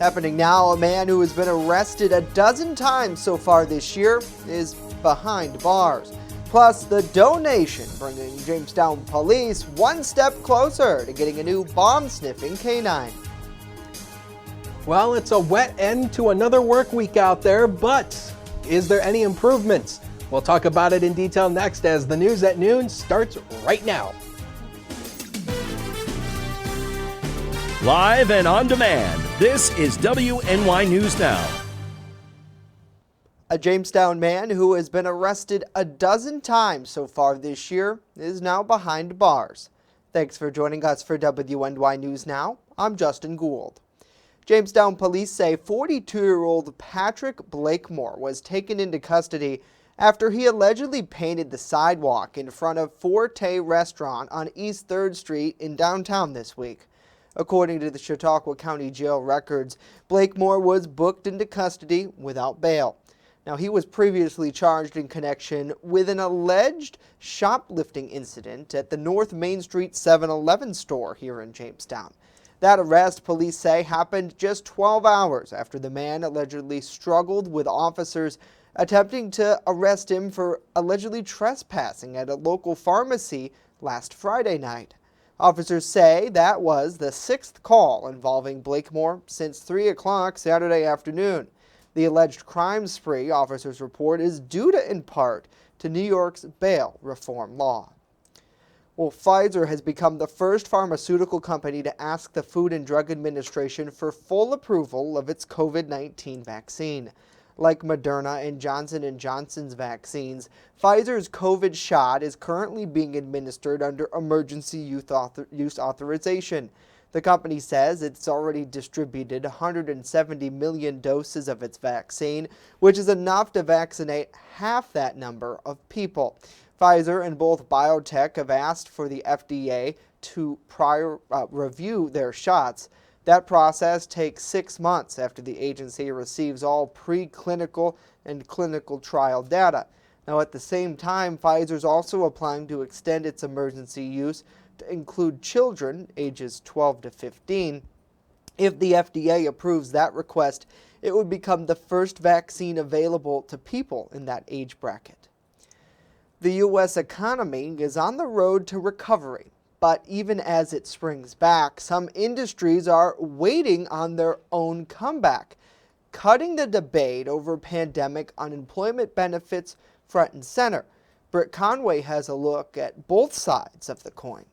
Happening now, a man who has been arrested a dozen times so far this year is behind bars. Plus, the donation bringing Jamestown Police one step closer to getting a new bomb-sniffing K9. Well, it's a wet end to another work week out there, but is there any improvements? We'll talk about it in detail next as the news at noon starts right now. Live and on demand, this is WNY News Now. A Jamestown man who has been arrested a dozen times so far this year is now behind bars. Thanks for joining us for WNY News Now. I'm Justin Gould. Jamestown police say 42-year-old Patrick Blakemore was taken into custody after he allegedly painted the sidewalk in front of Forte Restaurant on East 3rd Street in downtown this week. According to the Chautauqua County Jail records, Blakemore was booked into custody without bail. Now, he was previously charged in connection with an alleged shoplifting incident at the North Main Street 7-Eleven store here in Jamestown. That arrest, police say, happened just 12 hours after the man allegedly struggled with officers attempting to arrest him for allegedly trespassing at a local pharmacy last Friday night. Officers say that was the sixth call involving Blakemore since 3 o'clock Saturday afternoon. The alleged crime spree, officers report, is due in part to New York's bail reform law. Well, Pfizer has become the first pharmaceutical company to ask the Food and Drug Administration for full approval of its COVID-19 vaccine. Like Moderna and Johnson & Johnson's vaccines, Pfizer's COVID shot is currently being administered under emergency use authorization. The company says it's already distributed 170 million doses of its vaccine, which is enough to vaccinate half that number of people. Pfizer and both biotech have asked for the FDA to review their shots. That process takes 6 months after the agency receives all preclinical and clinical trial data. Now, at the same time, Pfizer's also applying to extend its emergency use to include children ages 12 to 15. If the FDA approves that request, it would become the first vaccine available to people in that age bracket. The U.S. economy is on the road to recovery. But even as it springs back, some industries are waiting on their own comeback, cutting the debate over pandemic unemployment benefits front and center. Britt Conway has a look at both sides of the coin.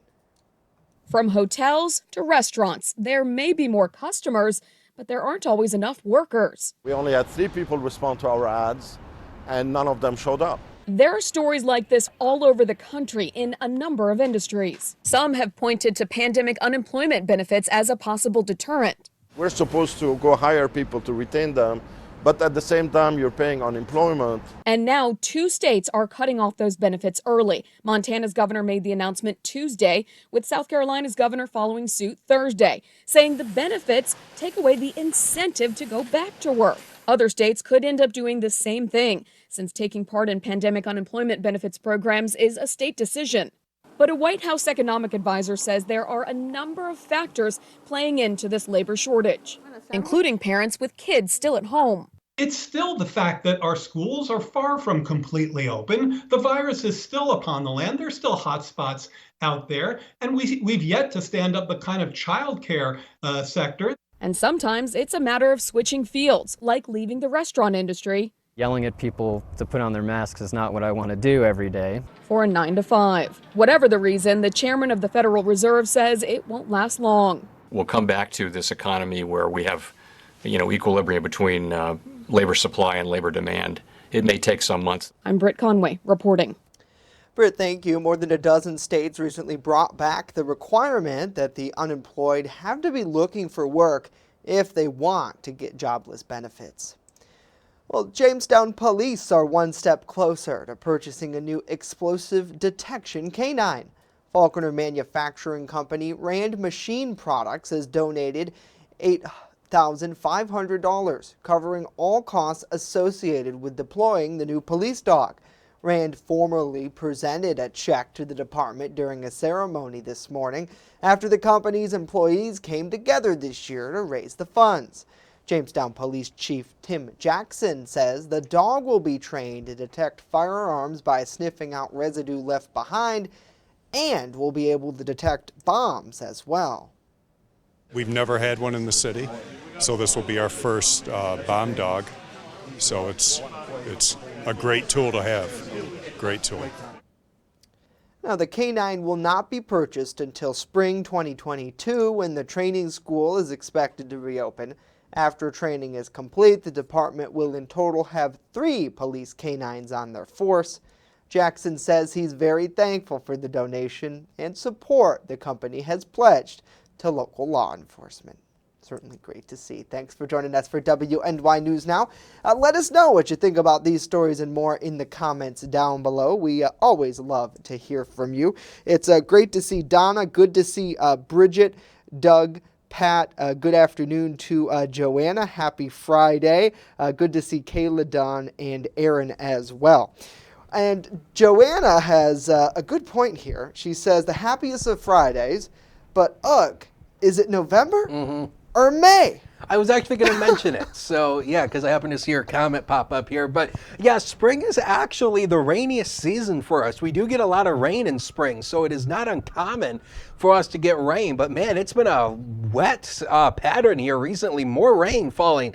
From hotels to restaurants, there may be more customers, but there aren't always enough workers. We only had 3 people respond to our ads, and none of them showed up. There are stories like this all over the country in a number of industries. Some have pointed to pandemic unemployment benefits as a possible deterrent. We're supposed to go hire people to retain them, but at the same time, you're paying unemployment. And now 2 states are cutting off those benefits early. Montana's governor made the announcement Tuesday, with South Carolina's governor following suit Thursday, saying the benefits take away the incentive to go back to work. Other states could end up doing the same thing, since taking part in pandemic unemployment benefits programs is a state decision. But a White House economic advisor says there are a number of factors playing into this labor shortage, including parents with kids still at home. It's still the fact that our schools are far from completely open. The virus is still upon the land. There's still hot spots out there. And we've yet to stand up the kind of childcare sector. And sometimes it's a matter of switching fields, like leaving the restaurant industry. Yelling at people to put on their masks is not what I want to do every day. For a 9 to 5. Whatever the reason, the chairman of the Federal Reserve says it won't last long. We'll come back to this economy where we have, equilibrium between labor supply and labor demand. It may take some months. I'm Britt Conway reporting. Britt, thank you. More than a dozen states recently brought back the requirement that the unemployed have to be looking for work if they want to get jobless benefits. Well, Jamestown Police are one step closer to purchasing a new explosive detection K9. Faulkner Manufacturing Company Rand Machine Products has donated $8,500, covering all costs associated with deploying the new police dog. Rand formally presented a check to the department during a ceremony this morning after the company's employees came together this year to raise the funds. Jamestown Police Chief Tim Jackson says the dog will be trained to detect firearms by sniffing out residue left behind and will be able to detect bombs as well. We've never had one in the city, so this will be our first bomb dog. So it's a great tool to have. Great tool. Now, the K9 will not be purchased until spring 2022 when the training school is expected to reopen. After training is complete, the department will in total have 3 police K9s on their force. Jackson says he's very thankful for the donation and support the company has pledged to local law enforcement. Certainly great to see. Thanks for joining us for WNY News Now. Let us know what you think about these stories and more in the comments down below. We always love to hear from you. It's great to see Donna. Good to see Bridget, Doug, Pat. Good afternoon to Joanna. Happy Friday. Good to see Kayla, Don, and Aaron as well. And Joanna has a good point here. She says the happiest of Fridays, but ugh, is it November or May? I was actually going to mention it. So, yeah, because I happen to see her comment pop up here. But, yeah, spring is actually the rainiest season for us. We do get a lot of rain in spring, so it is not uncommon for us to get rain. But, man, it's been a wet pattern here recently. More rain falling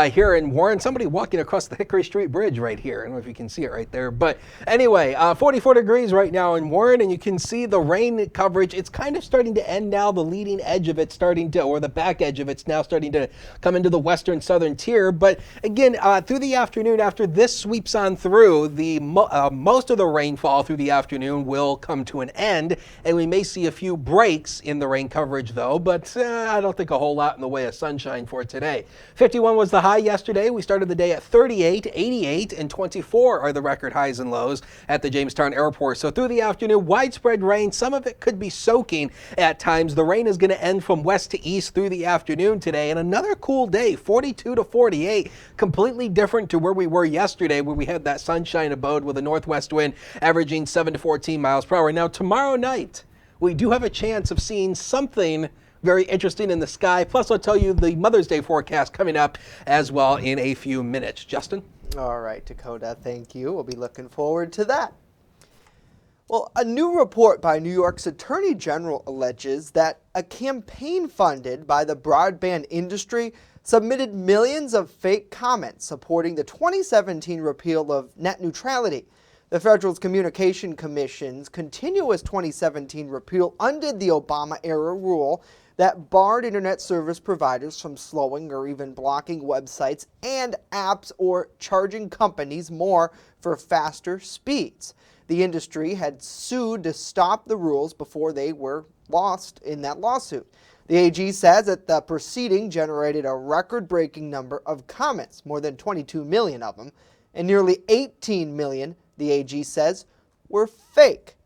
here in Warren. Somebody walking across the Hickory Street Bridge right here. I don't know if you can see it right there. But, anyway, 44 degrees right now in Warren, and you can see the rain coverage. It's kind of starting to end now. The leading edge of it's starting to, or the back edge of it's now starting to come into the western southern tier. But again, through the afternoon, after this sweeps on through, the most of the rainfall through the afternoon will come to an end, and we may see a few breaks in the rain coverage though, but I don't think a whole lot in the way of sunshine for today. 51 was the high yesterday. We started the day at 38, 88, and 24 are the record highs and lows at the Jamestown Airport. So through the afternoon, widespread rain. Some of it could be soaking at times. The rain is going to end from west to east through the afternoon today, and another cool day, 42 to 48, completely different to where we were yesterday, where we had that sunshine abode with a northwest wind averaging 7 to 14 miles per hour. Now, tomorrow night, we do have a chance of seeing something very interesting in the sky. Plus, I'll tell you the Mother's Day forecast coming up as well in a few minutes. Justin? All right, Dakota, thank you. We'll be looking forward to that. Well, a new report by New York's Attorney General alleges that a campaign funded by the Broadband Industry submitted millions of fake comments supporting the 2017 repeal of net neutrality. The Federal Communications Commission's continuous 2017 repeal undid the Obama-era rule that barred internet service providers from slowing or even blocking websites and apps or charging companies more for faster speeds. The industry had sued to stop the rules before they were lost in that lawsuit. The AG says that the proceeding generated a record-breaking number of comments, more than 22 million of them, and nearly 18 million, the AG says, were fake.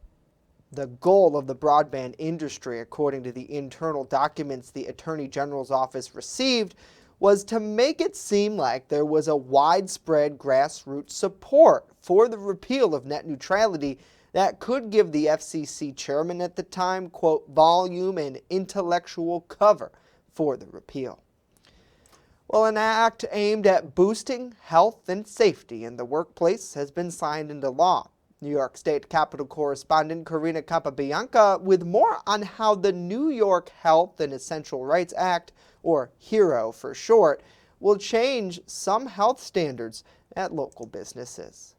The goal of the broadband industry, according to the internal documents the Attorney General's office received, was to make it seem like there was a widespread grassroots support for the repeal of net neutrality that could give the FCC chairman at the time, quote, volume and intellectual cover for the repeal. Well, an act aimed at boosting health and safety in the workplace has been signed into law. New York State Capitol correspondent Karina Capabianca with more on how the New York Health and Essential Rights Act, or HERO for short, will change some health standards at local businesses.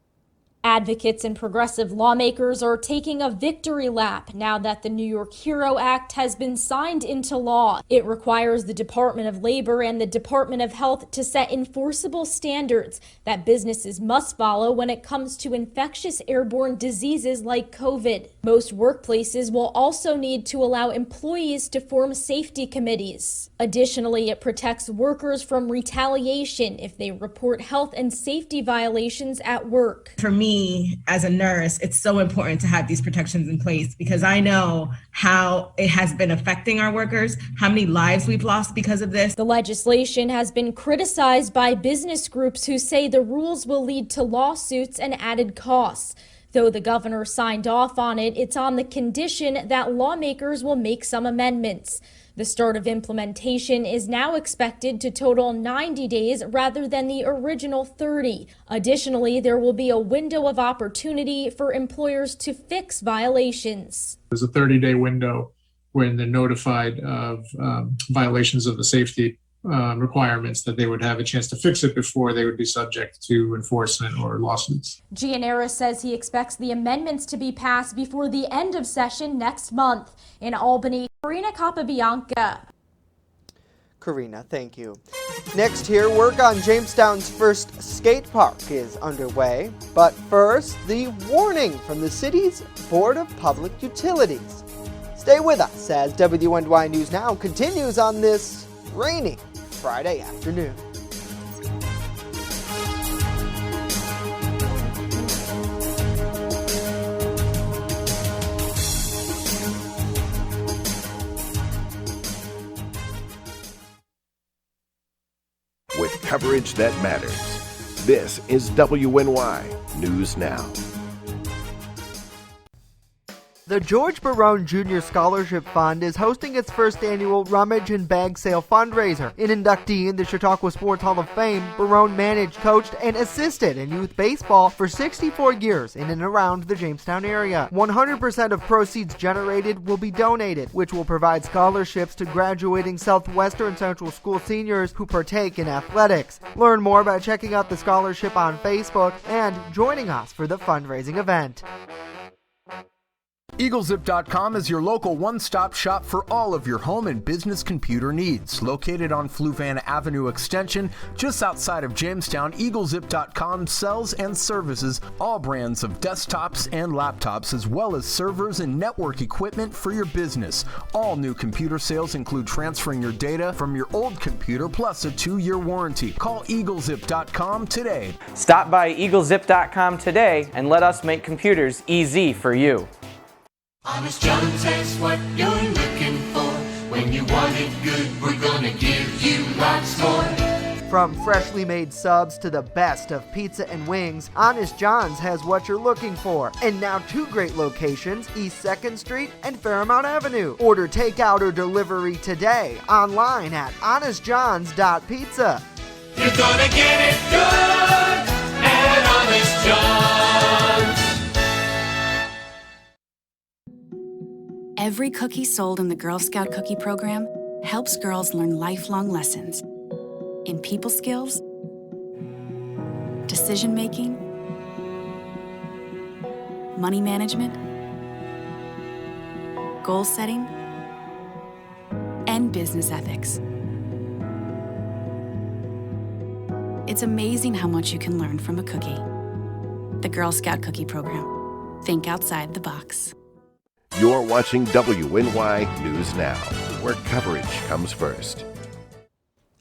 Advocates and progressive lawmakers are taking a victory lap now that the New York HERO Act has been signed into law. It requires the Department of Labor and the Department of Health to set enforceable standards that businesses must follow when it comes to infectious airborne diseases like COVID. Most workplaces will also need to allow employees to form safety committees. Additionally, it protects workers from retaliation if they report health and safety violations at work. For me, as a nurse, it's so important to have these protections in place because I know how it has been affecting our workers, how many lives we've lost because of this. The legislation has been criticized by business groups who say the rules will lead to lawsuits and added costs. Though the governor signed off on it, it's on the condition that lawmakers will make some amendments. The start of implementation is now expected to total 90 days rather than the original 30. Additionally, there will be a window of opportunity for employers to fix violations. There's a 30-day window when they're notified of violations of the safety requirements that they would have a chance to fix it before they would be subject to enforcement or lawsuits. Giannaris says he expects the amendments to be passed before the end of session next month. In Albany, Karina Capabianca. Karina, thank you. Next here, work on Jamestown's first skate park is underway. But first, the warning from the city's Board of Public Utilities. Stay with us as WNY News Now continues on this rainy Friday afternoon. With coverage that matters, this is WNY News Now. The George Barone Jr. Scholarship Fund is hosting its first annual Rummage and Bag Sale fundraiser. An inductee in the Chautauqua Sports Hall of Fame, Barone managed, coached, and assisted in youth baseball for 64 years in and around the Jamestown area. 100% of proceeds generated will be donated, which will provide scholarships to graduating Southwestern Central School seniors who partake in athletics. Learn more by checking out the scholarship on Facebook and joining us for the fundraising event. EagleZip.com is your local one-stop shop for all of your home and business computer needs. Located on Fluvan Avenue Extension, just outside of Jamestown, EagleZip.com sells and services all brands of desktops and laptops, as well as servers and network equipment for your business. All new computer sales include transferring your data from your old computer, plus a 2-year warranty. Call EagleZip.com today. Stop by EagleZip.com today and let us make computers easy for you. Honest John's has what you're looking for. When you want it good, we're gonna give you lots more. From freshly made subs to the best of pizza and wings, Honest John's has what you're looking for. And now 2 great locations, East 2nd Street and Fairmount Avenue. Order takeout or delivery today, online at honestjohns.pizza. You're gonna get it good at Honest John's. Every cookie sold in the Girl Scout Cookie Program helps girls learn lifelong lessons in people skills, decision making, money management, goal setting, and business ethics. It's amazing how much you can learn from a cookie. The Girl Scout Cookie Program. Think outside the box. You're watching WNY News Now, where coverage comes first.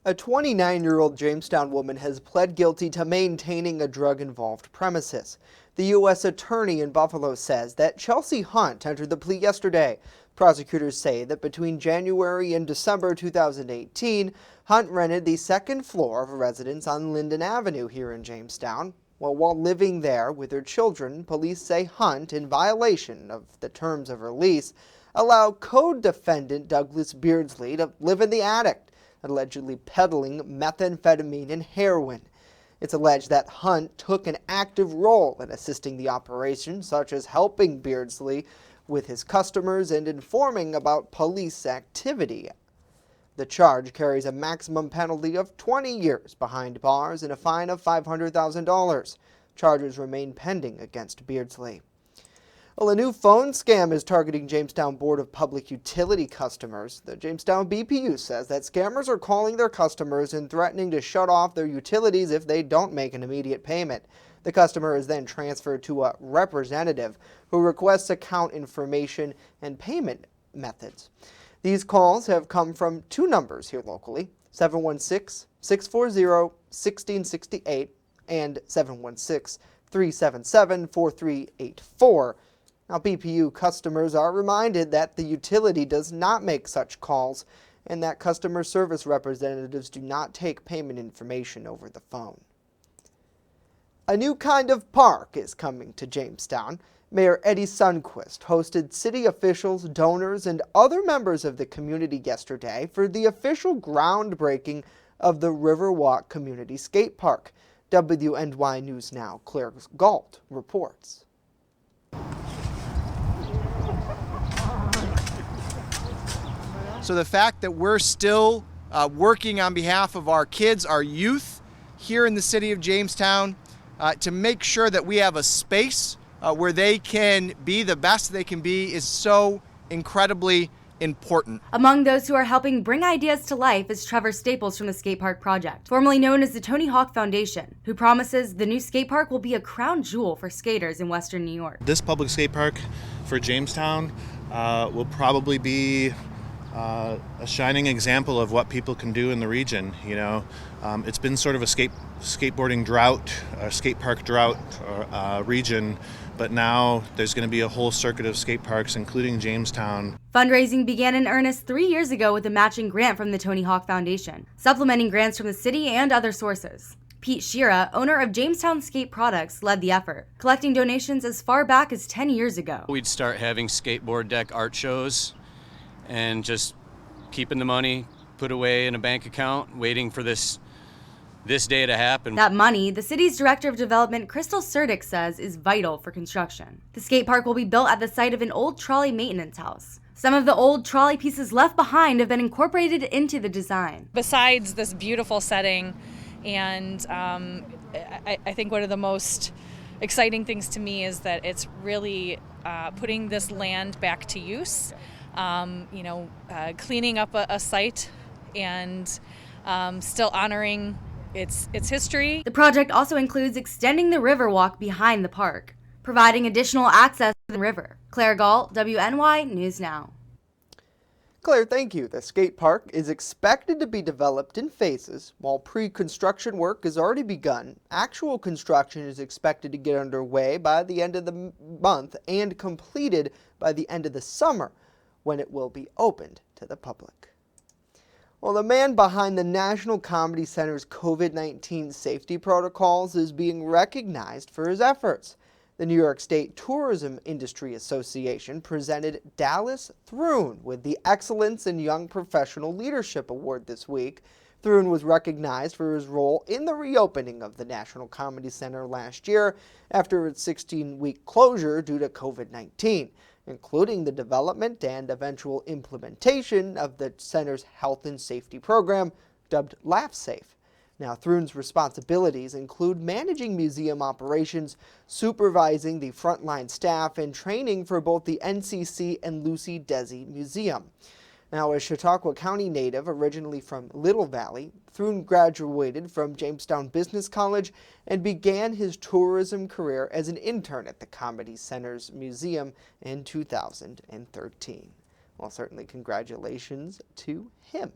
A 29-year-old Jamestown woman has pled guilty to maintaining a drug-involved premises. The U.S. Attorney in Buffalo says that Chelsea Hunt entered the plea yesterday. Prosecutors say that between January and December 2018, Hunt rented the 2nd floor of a residence on Linden Avenue here in Jamestown. Well, while living there with her children, police say Hunt, in violation of the terms of release, allowed co-defendant Douglas Beardsley to live in the attic, allegedly peddling methamphetamine and heroin. It's alleged that Hunt took an active role in assisting the operation, such as helping Beardsley with his customers and informing about police activity. The charge carries a maximum penalty of 20 years behind bars and a fine of $500,000. Charges remain pending against Beardsley. Well, a new phone scam is targeting Jamestown Board of Public Utility customers. The Jamestown BPU says that scammers are calling their customers and threatening to shut off their utilities if they don't make an immediate payment. The customer is then transferred to a representative who requests account information and payment methods. These calls have come from 2 numbers here locally, 716-640-1668 and 716-377-4384. Now, BPU customers are reminded that the utility does not make such calls and that customer service representatives do not take payment information over the phone. A new kind of park is coming to Jamestown. Mayor Eddie Sundquist hosted city officials, donors, and other members of the community yesterday for the official groundbreaking of the Riverwalk Community Skate Park. WNY News Now, Claire Galt reports. So the fact that we're still working on behalf of our kids, our youth here in the city of Jamestown, to make sure that we have a space where they can be the best they can be is so incredibly important. Among those who are helping bring ideas to life is Trevor Staples from the Skate Park Project, formerly known as the Tony Hawk Foundation, who promises the new skate park will be a crown jewel for skaters in Western New York. This public skate park for Jamestown will probably be a shining example of what people can do in the region. You know, it's been sort of a skateboarding drought, a skate park drought region, but now there's going to be a whole circuit of skate parks, including Jamestown. Fundraising began in earnest 3 years ago with a matching grant from the Tony Hawk Foundation, supplementing grants from the city and other sources. Pete Shira, owner of Jamestown Skate Products, led the effort, collecting donations as far back as 10 years ago. We'd start having skateboard deck art shows and just keeping the money put away in a bank account, waiting for this day to happen. That money, the city's Director of Development, Crystal Surdick, says is vital for construction. The skate park will be built at the site of an old trolley maintenance house. Some of the old trolley pieces left behind have been incorporated into the design. Besides this beautiful setting, and I think one of the most exciting things to me is that it's really putting this land back to use. Cleaning up a site and still honoring its history. The project also includes extending the Riverwalk behind the park, providing additional access to the river. Claire Galt, WNY News Now. Claire, thank you. The skate park is expected to be developed in phases. While pre-construction work has already begun, actual construction is expected to get underway by the end of the month and completed by the end of the summer, when it will be opened to the public. Well, the man behind the National Comedy Center's COVID-19 safety protocols is being recognized for his efforts. The New York State Tourism Industry Association presented Dallas Thrun with the Excellence in Young Professional Leadership Award this week. Thrun was recognized for his role in the reopening of the National Comedy Center last year after its 16-week closure due to COVID-19. Including the development and eventual implementation of the center's health and safety program, dubbed LaughSafe. Now, Thrun's responsibilities include managing museum operations, supervising the frontline staff, and training for both the NCC and Lucy Desi Museum. Now, a Chautauqua County native originally from Little Valley, Thrun graduated from Jamestown Business College and began his tourism career as an intern at the Comedy Center's museum in 2013. Well, certainly congratulations to him.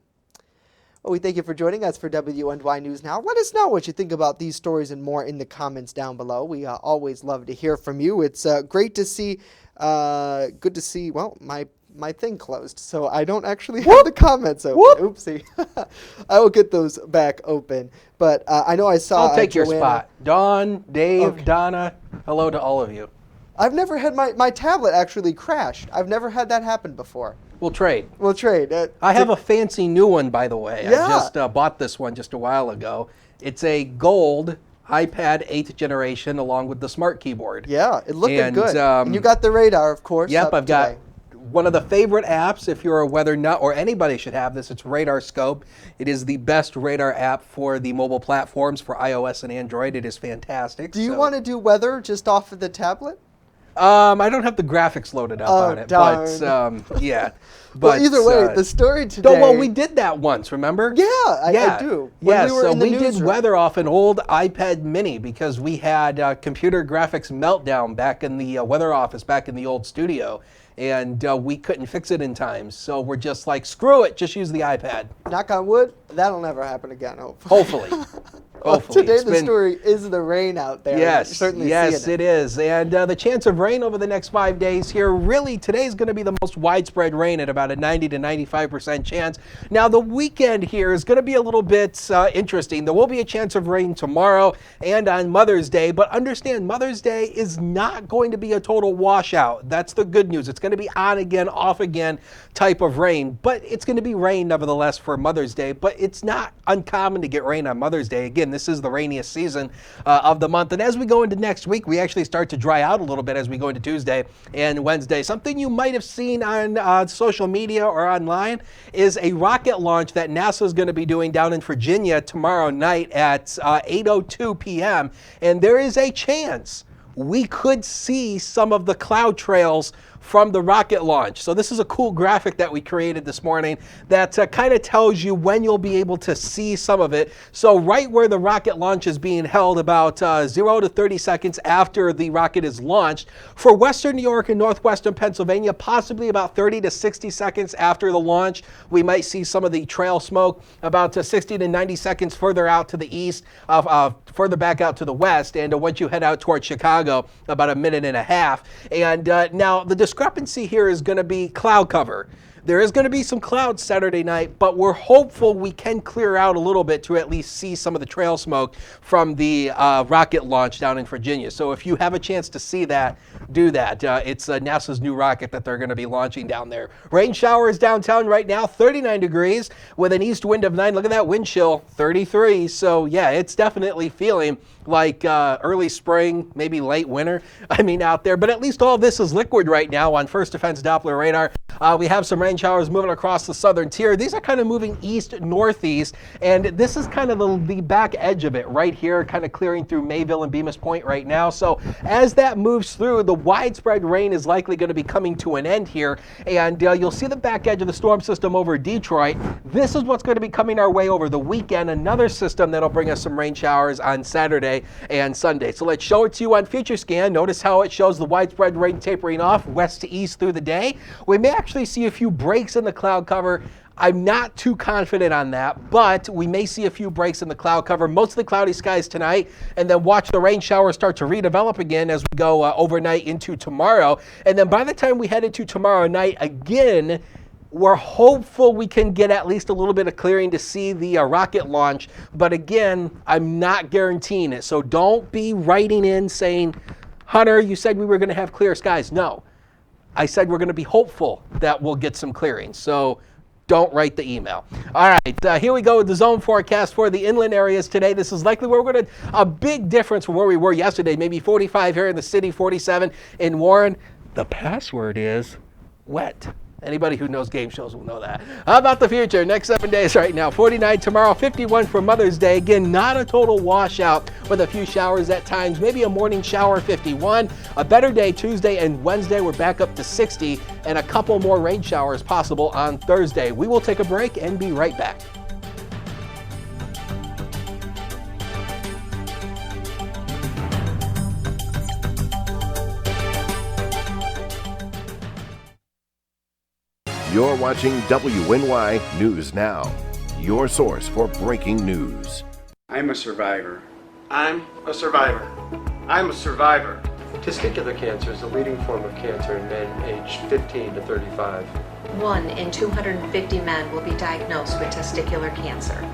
Well, we thank you for joining us for WNY News Now. Let us know what you think about these stories and more in the comments down below. We always love to hear from you. It's great to see, good to see, well, my thing closed, so I don't actually have the comments open. Whoop. Oopsie. I will get those back open. But I know I saw I'll take your Joanna. spot. Dawn, Dave, Okay. Donna, hello to all of you. I've never had my tablet actually crash. I've never had that happen before. We'll trade. We'll trade. I have a fancy new one, by the way. Yeah. I just bought this one just a while ago. It's a gold iPad 8th generation along with the smart keyboard. Yeah, it looked And, good. And you got the radar, of course. Yep, up I've got today. one of the favorite apps, if you're a weather nut, or anybody should have this. It's Radar Scope. It is the best radar app for the mobile platforms for iOS and Android. It is fantastic. Do you want to do weather just off of the tablet? I don't have the graphics loaded up on it, darn. but yeah. Well, But either way, the story today. Well, we did that once, remember? Yeah, I do. When we were in the we did newsroom. weather off an old iPad Mini because we had computer graphics meltdown back in the weather office, back in the old studio, and we couldn't fix it in time. So we're just like, screw it, just use the iPad. Knock on wood, that'll never happen again, hopefully. Hopefully. Hopefully. Today the story is the rain out there. Yes, Certainly yes, seeing it is. And the chance of rain over the next 5 days here, really today's going to be the most widespread rain at about a 90 to 95% chance. Now the weekend here is going to be a little bit interesting. There will be a chance of rain tomorrow and on Mother's Day, but understand Mother's Day is not going to be a total washout. That's the good news. It's going to be on again, off again type of rain, but it's going to be rain nevertheless for Mother's Day. But it's not uncommon to get rain on Mother's Day. Again, this is the rainiest season of the month. And as we go into next week, we actually start to dry out a little bit as we go into Tuesday and Wednesday. Something you might have seen on social media or online is a rocket launch that NASA is going to be doing down in Virginia tomorrow night at 8:02 p.m. And there is a chance we could see some of the cloud trails from the rocket launch. So this is a cool graphic that we created this morning that kind of tells you when you'll be able to see some of it. So right where the rocket launch is being held, about 0 to 30 seconds after the rocket is launched. For Western New York and Northwestern Pennsylvania, possibly about 30 to 60 seconds after the launch, we might see some of the trail smoke. About 60 to 90 seconds further out to the east, further back out to the west, and once you head out towards Chicago, about a minute and a half. And now the discrepancy here is going to be cloud cover. There is going to be some clouds Saturday night, but we're hopeful we can clear out a little bit to at least see some of the trail smoke from the rocket launch down in Virginia. So if you have a chance to see that, do that. It's NASA's new rocket that they're going to be launching down there. Rain showers downtown right now, 39 degrees with an east wind of 9. Look at that wind chill, 33. So yeah, it's definitely feeling like early spring, maybe late winter, out there. But at least all this is liquid right now on First Defense Doppler radar. We have some rain showers moving across the southern tier. These are kind of moving east-northeast, and this is kind of the back edge of it right here, kind of clearing through Mayville and Bemis Point right now. So as that moves through, the widespread rain is likely going to be coming to an end here, and you'll see the back edge of the storm system over Detroit. This is what's going to be coming our way over the weekend, another system that'll bring us some rain showers on Saturday and Sunday. So let's show it to you on Future Scan. Notice how it shows the widespread rain tapering off west to east through the day. We may actually see a few breaks in the cloud cover. I'm not too confident on that, but we may see a few breaks in the cloud cover. Mostly cloudy skies tonight, and then watch the rain showers start to redevelop again as we go overnight into tomorrow. And then by the time we head into tomorrow night again, we're hopeful we can get at least a little bit of clearing to see the rocket launch. But again, I'm not guaranteeing it. So don't be writing in saying, Hunter, you said we were going to have clear skies. No, I said we're going to be hopeful that we'll get some clearing. So don't write the email. All right, here we go with the zone forecast for the inland areas today. This is likely where we're going to, a big difference from where we were yesterday. Maybe 45 here in the city, 47 in Warren. The password is wet. Anybody who knows game shows will know that. How about the future? Next 7 days right now. 49 tomorrow, 51 for Mother's Day. Again, not a total washout with a few showers at times. Maybe a morning shower, 51. A better day Tuesday and Wednesday. We're back up to 60. And a couple more rain showers possible on Thursday. We will take a break and be right back. You're watching WNY News Now, your source for breaking news. I'm a survivor. I'm a survivor. I'm a survivor. Testicular cancer is the leading form of cancer in men aged 15 to 35. 1 in 250 men will be diagnosed with testicular cancer.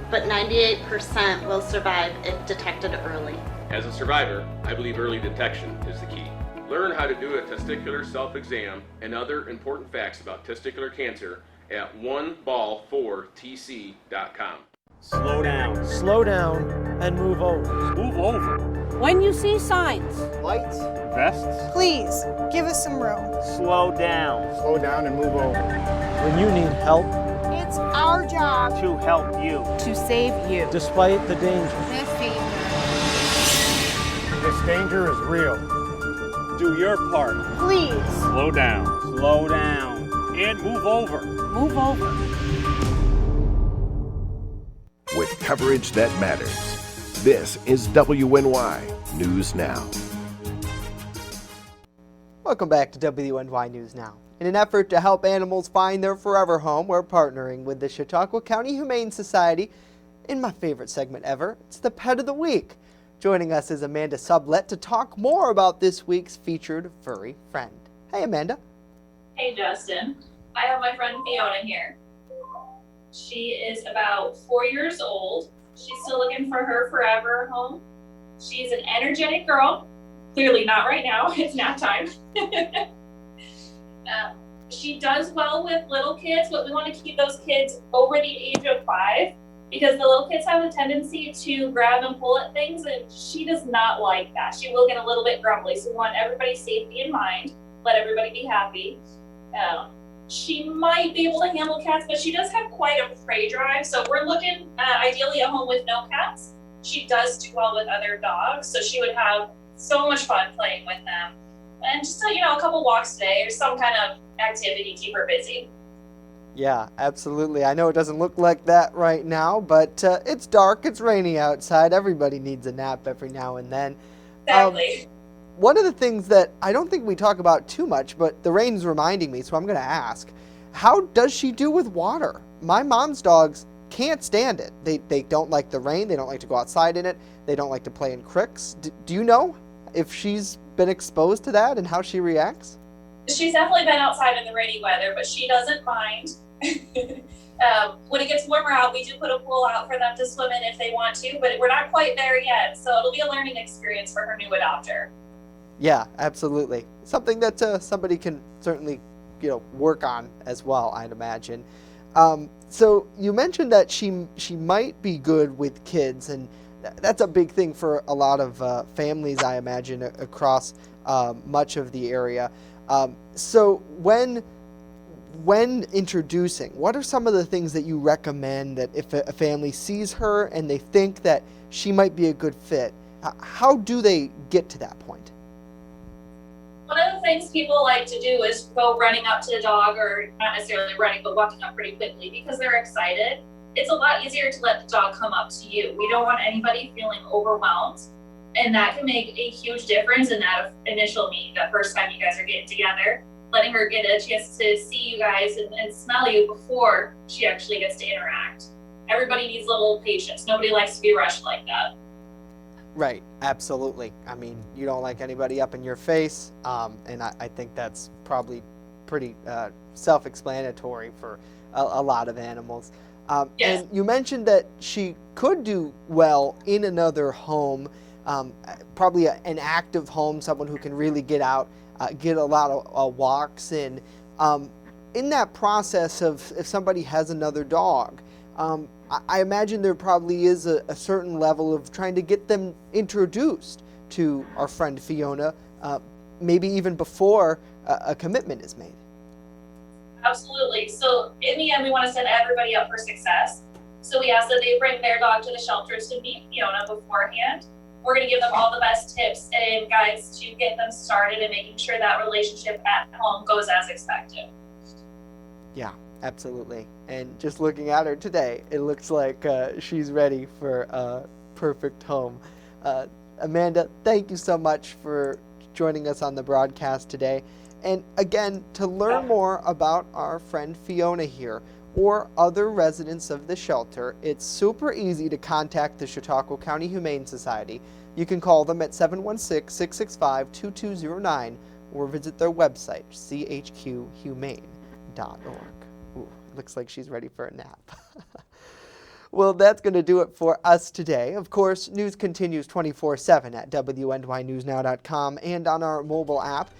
But 98% will survive if detected early. As a survivor, I believe early detection is the key. Learn how to do a testicular self-exam and other important facts about testicular cancer at oneball4tc.com. Slow down and move over. Move over. When you see signs, Lights, Vests. please give us some room. slow down and move over. when you need help It's our job to help you. to save you. Despite the danger, This danger is real. do your part. Please Slow down. And move over. move over. With coverage that matters, this is WNY News Now. Welcome back to WNY News Now. In an effort to help animals find their forever home, we're partnering with the Chautauqua County Humane Society in my favorite segment ever, it's the Pet of the Week. Joining us is Amanda Sublett to talk more about this week's featured furry friend. Hey, Amanda. Hey, Justin. I have my friend Fiona here. She is about 4 years old. She's still looking for her forever home. She's an energetic girl. Clearly not right now. It's nap time. She does well with little kids, but we want to keep those kids over the age of 5 because the little kids have a tendency to grab and pull at things, and she does not like that. She will get a little bit grumbly, so we want everybody's safety in mind. Let everybody be happy. She might be able to handle cats, but she does have quite a prey drive, so we're looking ideally a home with no cats. She does do well with other dogs, so she would have so much fun playing with them. And just, a couple walks a day or some kind of activity to keep her busy. Yeah, absolutely. I know it doesn't look like that right now, but it's dark, it's rainy outside. Everybody needs a nap every now and then. Exactly. One of the things that I don't think we talk about too much, but the rain's reminding me, so I'm going to ask, how does she do with water? My mom's dogs can't stand it. They don't like the rain. They don't like to go outside in it. They don't like to play in creeks. Do you know if she's been exposed to that and how she reacts? She's definitely been outside in the rainy weather, but she doesn't mind. When it gets warmer out, we do put a pool out for them to swim in if they want to, but we're not quite there yet, so it'll be a learning experience for her new adopter. Yeah, absolutely. Something that somebody can certainly, work on as well, I'd imagine. So you mentioned that she might be good with kids, and that's a big thing for a lot of families, I imagine, across much of the area. So when introducing, what are some of the things that you recommend that if a family sees her and they think that she might be a good fit, how do they get to that point? One of the things people like to do is go running up to the dog, or not necessarily running, but walking up pretty quickly because they're excited. It's a lot easier to let the dog come up to you. We don't want anybody feeling overwhelmed, and that can make a huge difference in that initial meet, that first time you guys are getting together, letting her get a chance to see you guys and smell you before she actually gets to interact. Everybody needs a little patience. Nobody likes to be rushed like that. Right, absolutely. I mean, you don't like anybody up in your face, and I think that's probably pretty self-explanatory for a lot of animals. Yes. And you mentioned that she could do well in another home, probably an active home, someone who can really get out, get a lot of walks in. In that process of if somebody has another dog, I imagine there probably is a certain level of trying to get them introduced to our friend Fiona, maybe even before a commitment is made. Absolutely. So in the end, we want to set everybody up for success. So we ask that they bring their dog to the shelters to meet Fiona beforehand. We're going to give them all the best tips and guides to get them started and making sure that relationship at home goes as expected. Yeah, absolutely. And just looking at her today, it looks like she's ready for a perfect home. Amanda, thank you so much for joining us on the broadcast today. And again, to learn more about our friend Fiona here or other residents of the shelter, it's super easy to contact the Chautauqua County Humane Society. You can call them at 716-665-2209 or visit their website, chqhumane.org. Ooh, looks like she's ready for a nap. Well, that's going to do it for us today. Of course, news continues 24/7 at WNYNewsNow.com and on our mobile app.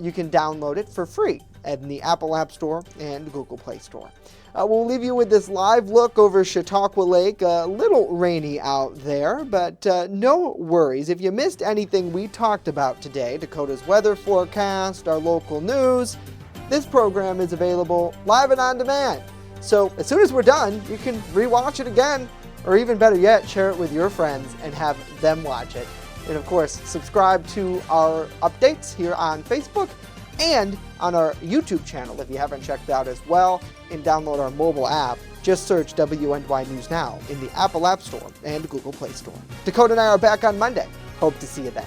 You can download it for free in the Apple App Store and Google Play Store. We'll leave you with this live look over Chautauqua Lake. A little rainy out there, but no worries. If you missed anything we talked about today, Dakota's weather forecast, our local news, this program is available live and on demand. So as soon as we're done, you can rewatch it again, or even better yet, share it with your friends and have them watch it. And of course, subscribe to our updates here on Facebook and on our YouTube channel if you haven't checked it out as well, and download our mobile app. Just search WNY News Now in the Apple App Store and Google Play Store. Dakota and I are back on Monday. Hope to see you then.